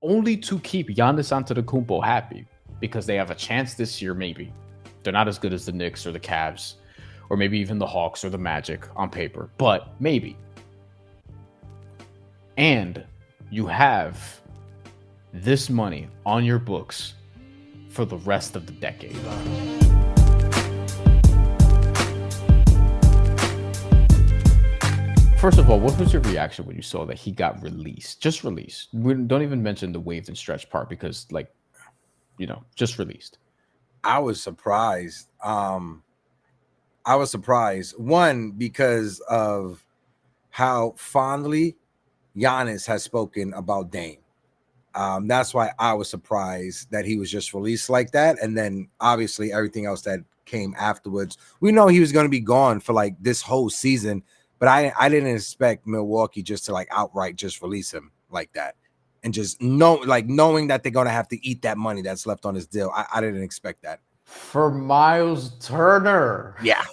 only to keep Giannis Antetokounmpo happy because they have a chance this year. Maybe they're not as good as the Knicks or the Cavs, or maybe even the Hawks or the Magic on paper, but maybe. And you have this money on your books for the rest of the decade. First of all, what was your reaction when you saw that he got released? Just released. We don't even mention the waived and stretch part because, just released. I was surprised. One, because of how fondly Giannis has spoken about Dame. That's why I was surprised that he was just released like that. And then obviously everything else that came afterwards. We know he was going to be gone for like this whole season, but I didn't expect Milwaukee just to like outright just release him like that. And just knowing that they're going to have to eat that money that's left on his deal. I didn't expect that. For Myles Turner. Yeah.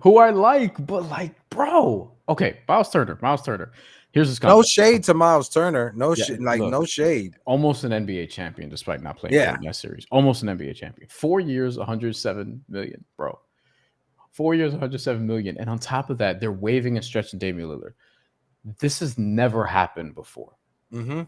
Who I like, but bro. Okay, Myles Turner. Here's his contract. No shade to Myles Turner. No shade. Almost an NBA champion despite not playing in that series. Almost an NBA champion. 4 years, $107 million, bro. 4 years, $107 million. And on top of that, they're waiving and stretching Damian Lillard. This has never happened before. Mm-hmm.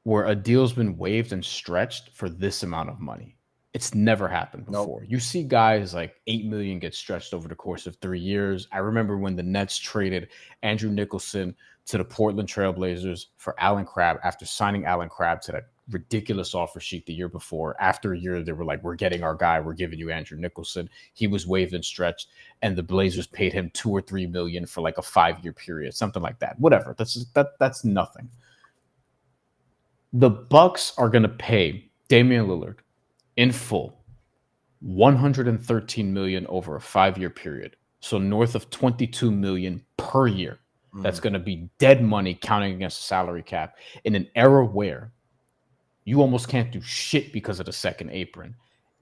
Where a deal's been waived and stretched for this amount of money. It's never happened before. Nope. You see guys like $8 million get stretched over the course of 3 years. I remember when the Nets traded Andrew Nicholson to the Portland Trailblazers for Allen Crabbe after signing Allen Crabbe to that ridiculous offer sheet the year before. After a year, they were like, we're getting our guy. We're giving you Andrew Nicholson. He was waived and stretched, and the Blazers paid him $2 or $3 million for like a 5-year period, something like that. Whatever. That's nothing. The Bucks are going to pay Damian Lillard in full $113 million over a 5-year period. So north of $22 million per year. That's going to be dead money counting against the salary cap in an era where you almost can't do shit because of the second apron.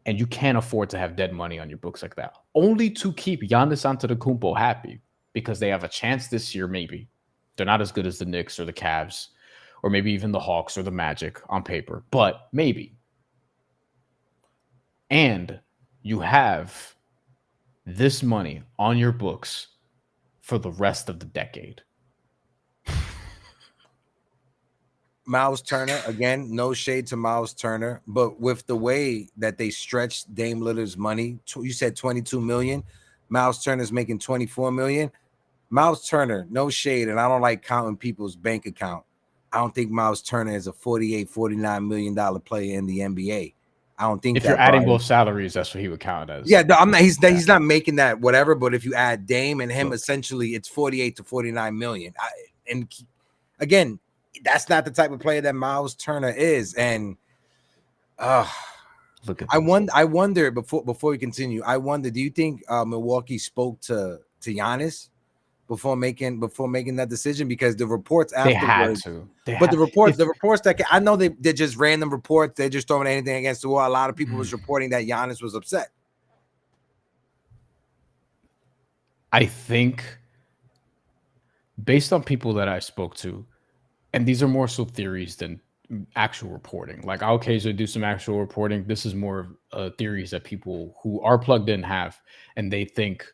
And you can't afford to have dead money on your books like that. Only to keep Giannis Antetokounmpo happy because they have a chance this year, maybe. They're not as good as the Knicks or the Cavs or maybe even the Hawks or the Magic on paper, but maybe. And you have this money on your books for the rest of the decade. Myles Turner, again, no shade to Myles Turner, but with the way that they stretched Dame Lillard's money, you said $22 million. Myles Turner's making $24 million. Myles Turner, no shade, and I don't like counting people's bank account. I don't think Myles Turner is a $48, $49 million player in the NBA. I don't think if you're adding both salaries, that's what he would count as. Yeah, I'm not. He's not making that whatever. But if you add Dame and him, essentially, it's 48 to 49 million. And again, that's not the type of player that Myles Turner is. And look at I wonder before we continue. I wonder, do you think Milwaukee spoke to Giannis before making that decision? Because the reports afterwards, the reports that I know they're just random reports. They're just throwing anything against the wall. A lot of people was reporting that Giannis was upset. I think based on people that I spoke to, and these are more so theories than actual reporting. Like I'll occasionally do some actual reporting. This is more theories that people who are plugged in have, and they think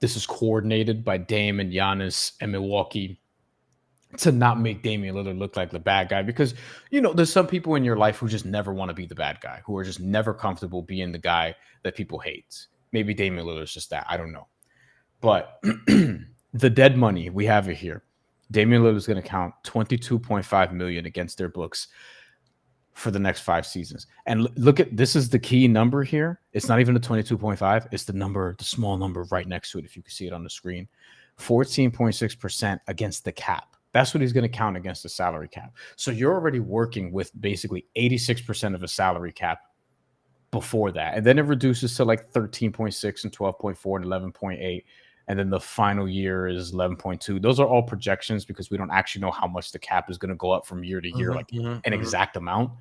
this is coordinated by Dame and Giannis and Milwaukee to not make Damian Lillard look like the bad guy. Because, there's some people in your life who just never want to be the bad guy, who are just never comfortable being the guy that people hate. Maybe Damian Lillard's just that. I don't know. But the dead money, we have it here. Damian Lillard is going to count $22.5 million against their books for the next 5 seasons. And look at, this is the key number here. It's not even the 22.5. It's the small number right next to it. If you can see it on the screen, 14.6% against the cap. That's what he's going to count against the salary cap. So you're already working with basically 86% of a salary cap before that. And then it reduces to like 13.6 and 12.4 and 11.8. And then the final year is 11.2. Those are all projections because we don't actually know how much the cap is going to go up from year to year, an exact amount.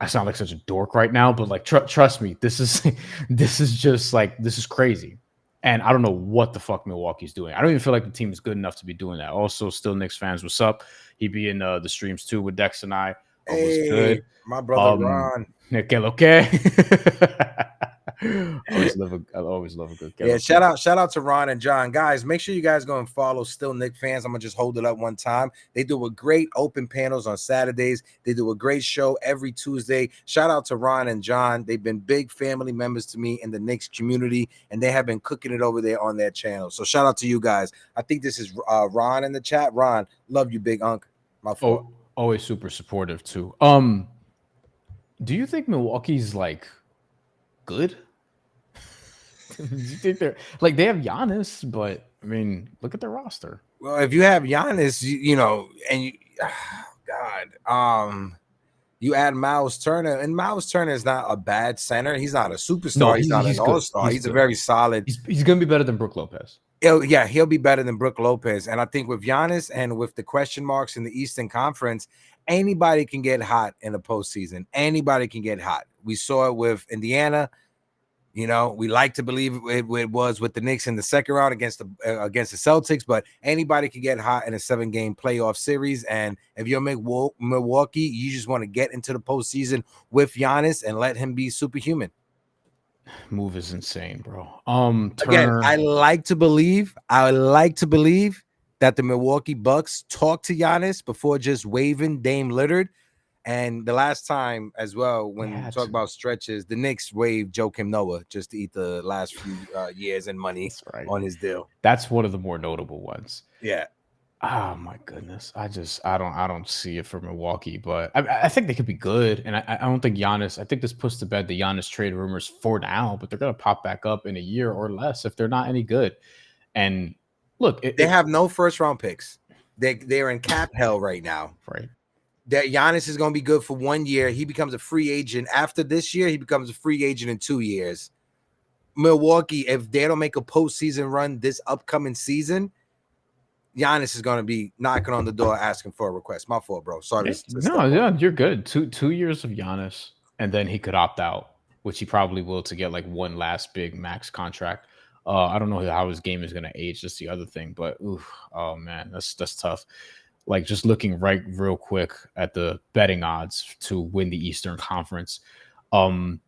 I sound like such a dork right now, but like trust me, this is crazy. And I don't know what the fuck Milwaukee's doing. I don't even feel like the team is good enough to be doing that. Also, still Knicks fans, what's up? He be in the streams too with Dex and I. Was Hey, good. my brother Ron. Que lo que. I always love a good. Yeah, shout out to Ron and John. Guys, make sure you guys go and follow Still Nick Fans. I'm gonna just hold it up one time. They do a great open panels on Saturdays. They do a great show every Tuesday. Shout out to Ron and John. They've been big family members to me in the Knicks community, and they have been cooking it over there on their channel. So shout out to you guys. I think this is Ron in the chat. Ron, love you, big unk. My fault. Always super supportive too. Do you think Milwaukee's like good? Do you think they're like, they have Giannis, but I mean, look at their roster. Well, if you have Giannis, and you, God, you add Myles Turner, and Myles Turner is not a bad center. He's not a superstar. No, he's not an all-star. He's a very solid. He's going to be better than Brook Lopez. He'll be better than Brook Lopez. And I think with Giannis and with the question marks in the Eastern Conference, anybody can get hot in the postseason. Anybody can get hot. We saw it with Indiana. We like to believe it was with the Knicks in the second round against the Celtics, but anybody can get hot in a 7-game playoff series. And if you're Milwaukee, you just want to get into the postseason with Giannis and let him be superhuman. Move is insane, bro. Turner. Again, I like to believe that the Milwaukee Bucks talked to Giannis before just waiving Dame Lillard. And the last time as well, when we talk about stretches, the Knicks waived Joakim Noah just to eat the last few years and money on his deal. That's one of the more notable ones. Yeah. Oh my goodness. I don't see it for Milwaukee, but I think they could be good. And I don't think Giannis, I think this puts to bed the Giannis trade rumors for now, but they're going to pop back up in a year or less if they're not any good. And look, they have no first round picks. They're in cap hell right now. Right. That Giannis is going to be good for 1 year. He becomes a free agent. After this year, he becomes a free agent in 2 years. Milwaukee, if they don't make a postseason run this upcoming season, Giannis is going to be knocking on the door asking for a request. My fault, bro. Sorry. You're good. Two years of Giannis, and then he could opt out, which he probably will, to get like one last big max contract. I don't know how his game is going to age. That's the other thing. But, oh, man, that's tough. Like, just looking real quick at the betting odds to win the Eastern Conference, the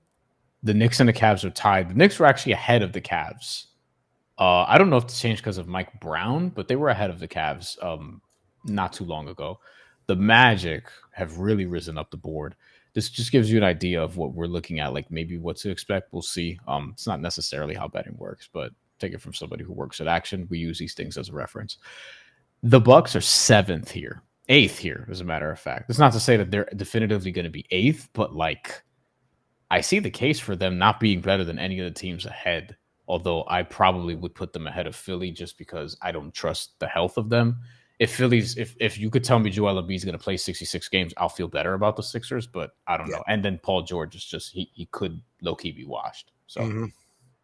Knicks and the Cavs are tied. The Knicks were actually ahead of the Cavs. I don't know if it's changed because of Mike Brown, but they were ahead of the Cavs not too long ago. The Magic have really risen up the board. This just gives you an idea of what we're looking at, like maybe what to expect. We'll see. It's not necessarily how betting works, but take it from somebody who works at Action. We use these things as a reference. The Bucks are 8th here, as a matter of fact. It's not to say that they're definitively going to be 8th, but like, I see the case for them not being better than any of the teams ahead. Although I probably would put them ahead of Philly just because I don't trust the health of them. If you could tell me Joel Embiid is going to play 66 games, I'll feel better about the Sixers, but I don't know. And then Paul George is just, he could low-key be washed. So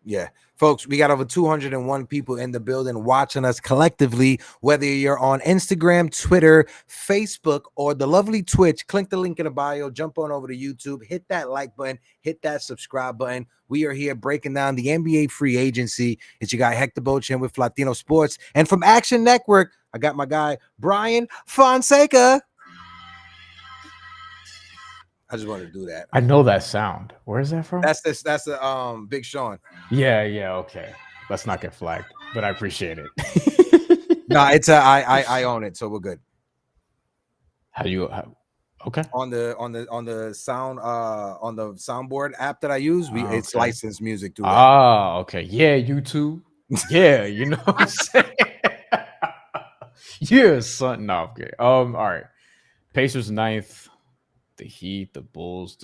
Yeah, folks, we got over 201 people in the building watching us collectively, whether you're on Instagram, Twitter, Facebook, or the lovely Twitch. Click the link in the bio, jump on over to YouTube, hit that like button, hit that subscribe button. We are here breaking down the NBA free agency. It's your guy Hector Beauchamp with Latino Sports, and from Action Network, I got my guy Bryan Fonseca. I just wanted to do that. I know that sound. Where is that from? That's the Big Sean. Yeah, okay. Let's not get flagged, but I appreciate it. No, it's I own it, so we're good. Okay. On the sound on the soundboard app that I use, it's licensed music too. Okay. Yeah, YouTube. Yeah, you know what I'm saying? Yeah, son. No, okay. All right. Pacers 9th. The Heat, the Bulls,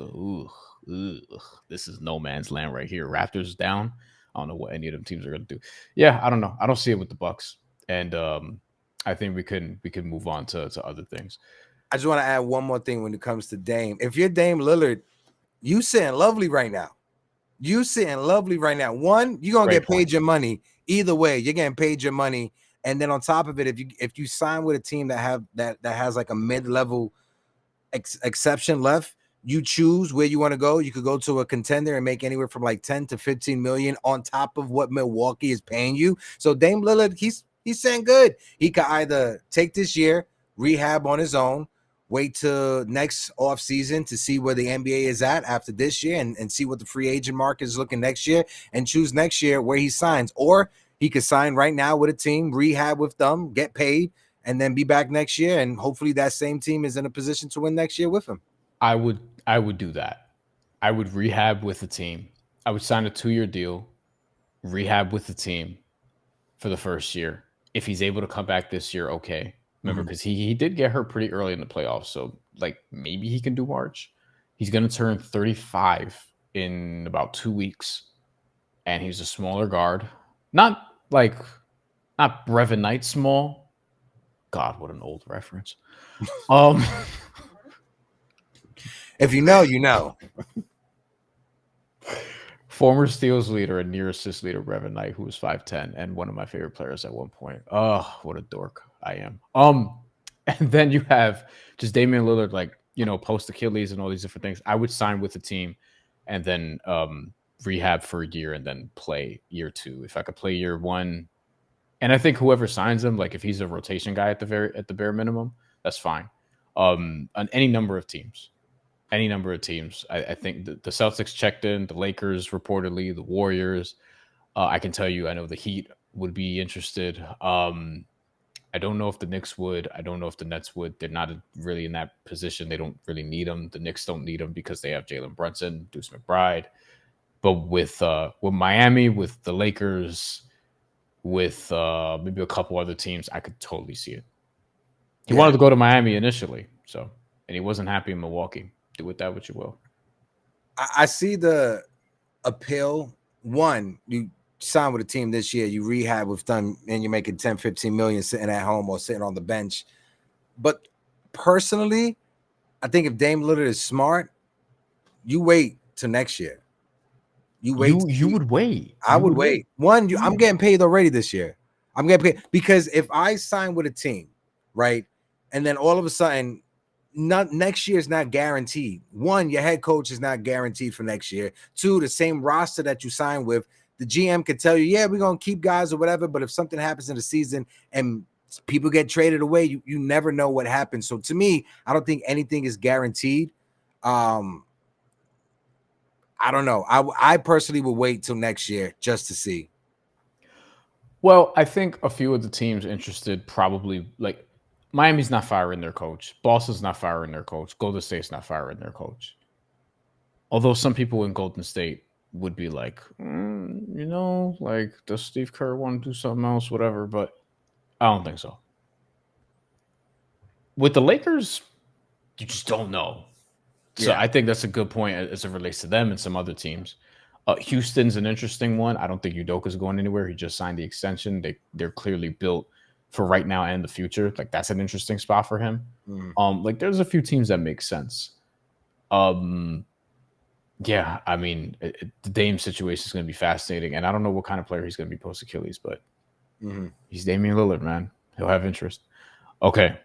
this is no man's land right here. Raptors down. I don't know what any of them teams are going to do. Yeah, I don't know. I don't see it with the Bucks, and I think we can move on to other things. I just want to add one more thing when it comes to Dame. If you're Dame Lillard, you sitting lovely right now. One, you're gonna get paid your money either way. You're getting paid your money, and then on top of it, if you sign with a team that has like a mid-level exception left, You choose where you want to go. You could go to a contender and make anywhere from like 10 to 15 million on top of what Milwaukee is paying you. So Dame Lillard, he's saying good. He could either take this year, rehab on his own, wait till next off season to see where the NBA is at after this year and see what the free agent market is looking next year and choose next year where he signs. Or he could sign right now with a team, rehab with them, get paid, and then be back next year. And hopefully that same team is in a position to win next year with him. I would do that. I would rehab with the team. I would sign a 2-year deal, rehab with the team for the first year. If he's able to come back this year, okay. Remember, because he did get hurt pretty early in the playoffs, so like maybe he can do March. He's going to turn 35 in about 2 weeks, and he's a smaller guard. Not Brevin Knight small. God, what an old reference. If you know, you know. Former steals leader and near assist leader Brevin Knight, who was 5'10" and one of my favorite players at one point. Oh, what a dork I am. And then you have just Damian Lillard, like, post Achilles and all these different things. I would sign with the team and then rehab for a year and then play year 2. If I could play year 1, and I think whoever signs him, like if he's a rotation guy at the bare minimum, that's fine. On any number of teams. I think the Celtics checked in, the Lakers reportedly, the Warriors. I can tell you, I know the Heat would be interested. I don't know if the Knicks would. I don't know if the Nets would. They're not really in that position. They don't really need them. The Knicks don't need them because they have Jalen Brunson, Deuce McBride. But with Miami, with the Lakers, with maybe a couple other teams, I could totally see it. He wanted to go to Miami initially, and he wasn't happy in Milwaukee. Do with that what you will. I see the appeal. One, you sign with a team this year, you rehab with them, and you're making 10, 15 million sitting at home or sitting on the bench. But personally, I think if Dame Lillard is smart, you wait till next year. You wait. You would wait. I would wait. One, I'm getting paid already this year. I'm getting paid because if I sign with a team, right, and then all of a sudden, next year is not guaranteed. One, your head coach is not guaranteed for next year. Two, the same roster that you sign with, the GM could tell you, yeah, we're going to keep guys or whatever, but if something happens in the season and people get traded away, you never know what happens. So to me, I don't think anything is guaranteed. I don't know. I personally will wait till next year just to see. Well, I think a few of the teams interested probably, like, Miami's not firing their coach. Boston's not firing their coach. Golden State's not firing their coach. Although some people in Golden State would be like, like, does Steve Kerr want to do something else, whatever? But I don't think so. With the Lakers, you just don't know. So I think that's a good point as it relates to them and some other teams. Houston's an interesting one. I don't think Udoka's going anywhere. He just signed the extension. They're clearly built for right now and the future. Like, that's an interesting spot for him. Like, there's a few teams that make sense. Yeah, I mean, the Dame situation is going to be fascinating, and I don't know what kind of player he's going to be post Achilles, but he's Damian Lillard, man. He'll have interest. Okay,